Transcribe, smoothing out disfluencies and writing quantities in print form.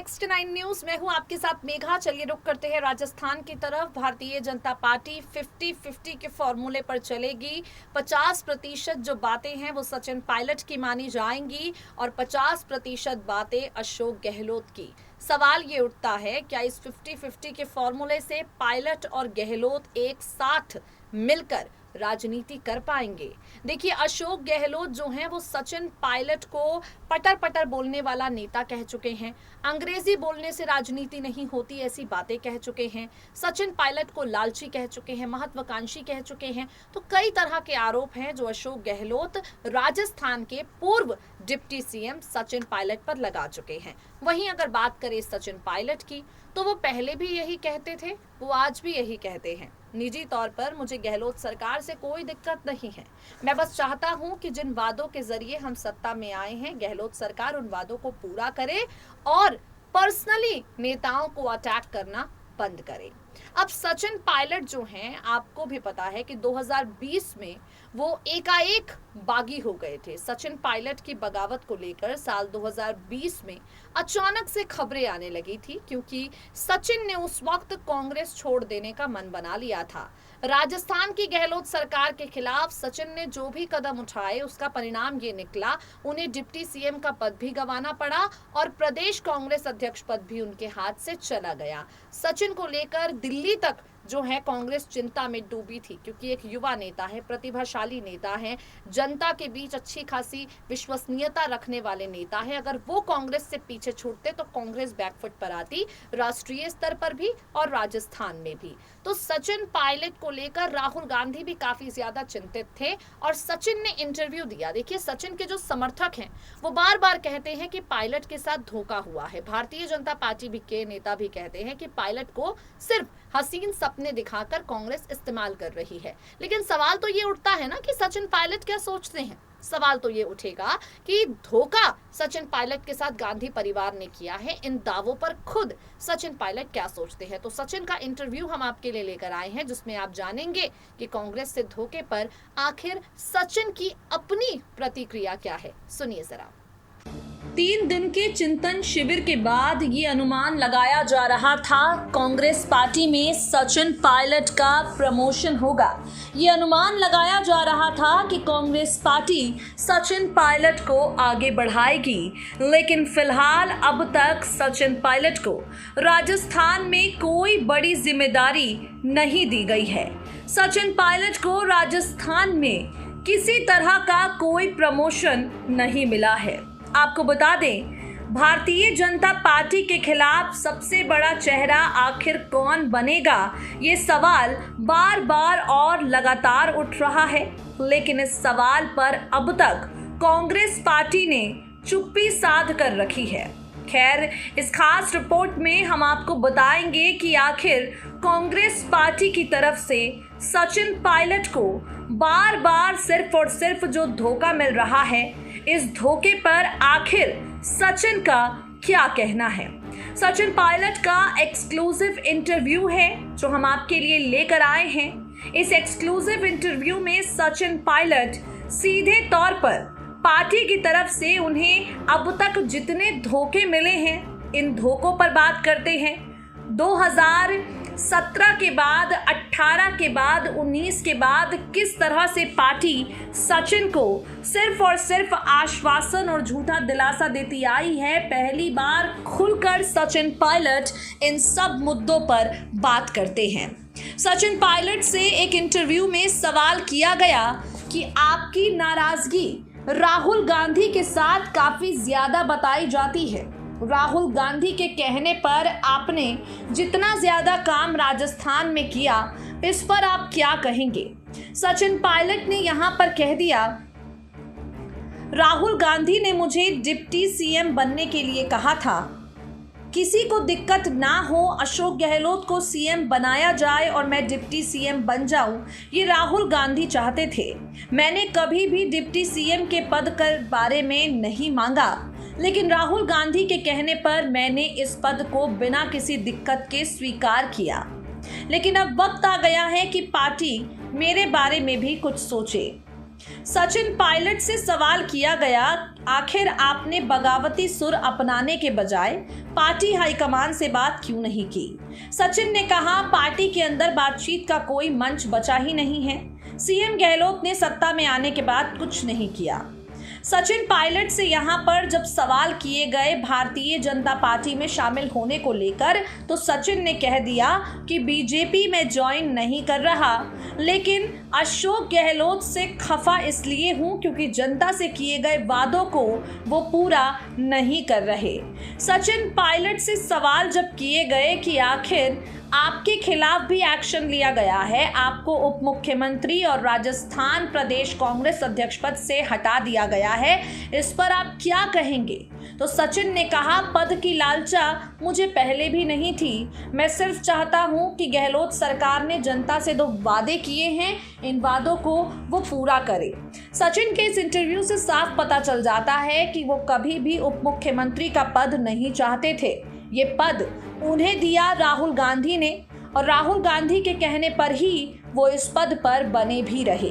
Next 9 news में हूं आपके साथ मेघा। चलिए रुक करते हैं राजस्थान की तरफ। भारतीय जनता पार्टी 50-50 के फॉर्मूले पर चलेगी। 50% जो बातें हैं वो सचिन पायलट की मानी जाएंगी और 50% बातें अशोक गहलोत की। सवाल ये उठता है, क्या इस 50-50 के फॉर्मूले से पायलट और गहलोत एक साथ मिलकर राजनीति कर पाएंगे? देखिए, अशोक गहलोत जो हैं वो सचिन पायलट को पटर पटर बोलने वाला नेता कह चुके हैं। अंग्रेजी बोलने से राजनीति नहीं होती, ऐसी बातें कह चुके हैं। सचिन पायलट को लालची कह चुके हैं, महत्वाकांक्षी कह चुके हैं। तो कई तरह के आरोप हैं जो अशोक गहलोत राजस्थान के पूर्व डिप्टी सीएम सचिन पायलट पर लगा चुके हैं। वहीं अगर बात करें सचिन पायलट की, तो वो पहले भी यही कहते थे, वो आज भी यही कहते हैं। निजी तौर पर मुझे गहलोत सरकार से कोई दिक्कत नहीं है। मैं बस चाहता हूं कि जिन वादों के जरिए हम सत्ता में आए हैं, गहलोत सरकार उन वादों को पूरा करे और पर्सनली नेताओं को अटैक करना बंद करे। अब सचिन पायलट जो हैं, आपको भी पता है कि 2020 में वो एकाएक बागी हो गए थे। सचिन पायलट की बगावत को लेकर साल 2020 में अचानक से खबरें आने लगी थी, क्योंकि सचिन ने उस वक्त कांग्रेस छोड़ देने का मन बना लिया था। राजस्थान की गहलोत सरकार के खिलाफ सचिन ने जो भी कदम उठाए, उसका परिणाम ये निकला, उन्हें डिप्टी सीएम का पद भी गंवाना पड़ा और प्रदेश कांग्रेस अध्यक्ष पद भी उनके हाथ से चला गया। सचिन को लेकर दिल्ली तक जो है कांग्रेस चिंता में डूबी थी, क्योंकि एक युवा नेता है, प्रतिभाशाली नेता है, जनता के बीच अच्छी खासी विश्वसनीयता रखने वाले नेता है। अगर वो कांग्रेस से पीछे छूटते तो कांग्रेस बैकफुट पर आती, राष्ट्रीय स्तर पर भी और राजस्थान में भी। तो सचिन पायलट को लेकर राहुल गांधी भी काफी ज्यादा चिंतित थे और सचिन ने इंटरव्यू दिया। देखिए, सचिन के जो समर्थक हैं वो बार बार कहते हैं कि पायलट के साथ धोखा हुआ है। भारतीय जनता पार्टी भी के नेता भी कहते हैं कि पायलट को सिर्फ हसीन सपने दिखाकर कांग्रेस इस्तेमाल कर रही है। लेकिन सवाल तो ये उठता है ना कि सचिन पायलट क्या सोचते हैं। सवाल तो ये उठेगा कि धोखा सचिन पायलट के साथ गांधी परिवार ने किया है। इन दावों पर खुद सचिन पायलट क्या सोचते हैं? तो सचिन का इंटरव्यू हम आपके लिए लेकर आए हैं, जिसमें आप जानेंगे कि कांग्रेस से धोखे पर आखिर सचिन की अपनी प्रतिक्रिया क्या है। सुनिए जरा। 3 दिन के चिंतन शिविर के बाद ये अनुमान लगाया जा रहा था, कांग्रेस पार्टी में सचिन पायलट का प्रमोशन होगा। ये अनुमान लगाया जा रहा था कि कांग्रेस पार्टी सचिन पायलट को आगे बढ़ाएगी। लेकिन फिलहाल अब तक सचिन पायलट को राजस्थान में कोई बड़ी जिम्मेदारी नहीं दी गई है। सचिन पायलट को राजस्थान में किसी तरह का कोई प्रमोशन नहीं मिला है। आपको बता दें, भारतीय जनता पार्टी के खिलाफ सबसे बड़ा चेहरा आखिर कौन बनेगा, ये सवाल बार बार और लगातार उठ रहा है। लेकिन इस सवाल पर अब तक कांग्रेस पार्टी ने चुप्पी साध कर रखी है। खैर, इस खास रिपोर्ट में हम आपको बताएंगे कि आखिर कांग्रेस पार्टी की तरफ से सचिन पायलट को बार बार सिर्फ और सिर्फ जो धोखा मिल रहा है, इस धोखे पर आखिर सचिन का क्या कहना है। सचिन पायलट का एक्सक्लूसिव इंटरव्यू है जो हम आपके लिए लेकर आए हैं। इस एक्सक्लूसिव इंटरव्यू में सचिन पायलट सीधे तौर पर पार्टी की तरफ से उन्हें अब तक जितने धोखे मिले हैं, इन धोखों पर बात करते हैं। 2017 के बाद, 18 के बाद, 19 के बाद किस तरह से पार्टी सचिन को सिर्फ और सिर्फ आश्वासन और झूठा दिलासा देती आई है। पहली बार खुलकर सचिन पायलट इन सब मुद्दों पर बात करते हैं। सचिन पायलट से एक इंटरव्यू में सवाल किया गया कि आपकी नाराजगी राहुल गांधी के साथ काफी ज्यादा बताई जाती है। राहुल गांधी के कहने पर आपने जितना ज्यादा काम राजस्थान में किया, इस पर आप क्या कहेंगे? सचिन पायलट ने यहां पर कह दिया, राहुल गांधी ने मुझे डिप्टी सीएम बनने के लिए कहा था। किसी को दिक्कत ना हो, अशोक गहलोत को सीएम बनाया जाए और मैं डिप्टी सीएम बन जाऊं, ये राहुल गांधी चाहते थे। मैंने कभी भी डिप्टी सीएम के पद के बारे में नहीं मांगा, लेकिन राहुल गांधी के कहने पर मैंने इस पद को बिना किसी दिक्कत के स्वीकार किया। लेकिन अब वक्त आ गया है कि पार्टी मेरे बारे में भी कुछ सोचे। सचिन पायलट से सवाल किया गया, आखिर आपने बगावती सुर अपनाने के बजाय पार्टी हाईकमान से बात क्यों नहीं की? सचिन ने कहा, पार्टी के अंदर बातचीत का कोई मंच बचा ही नहीं है। सीएम गहलोत ने सत्ता में आने के बाद कुछ नहीं किया। सचिन पायलट से यहां पर जब सवाल किए गए भारतीय जनता पार्टी में शामिल होने को लेकर, तो सचिन ने कह दिया कि बीजेपी में ज्वाइन नहीं कर रहा, लेकिन अशोक गहलोत से खफा इसलिए हूं क्योंकि जनता से किए गए वादों को वो पूरा नहीं कर रहे। सचिन पायलट से सवाल जब किए गए कि आखिर आपके खिलाफ भी एक्शन लिया गया है, आपको उप मुख्यमंत्री और राजस्थान प्रदेश कांग्रेस अध्यक्ष पद से हटा दिया गया है, इस पर आप क्या कहेंगे? तो सचिन ने कहा, पद की लालसा मुझे पहले भी नहीं थी, मैं सिर्फ चाहता हूं कि गहलोत सरकार ने जनता से 2 वादे किए हैं, इन वादों को वो पूरा करे। सचिन के इस इंटरव्यू से साफ पता चल जाता है कि वो कभी भी उप मुख्यमंत्री का पद नहीं चाहते थे। ये पद उन्हें दिया राहुल गांधी ने और राहुल गांधी के कहने पर ही वो इस पद पर बने भी रहे।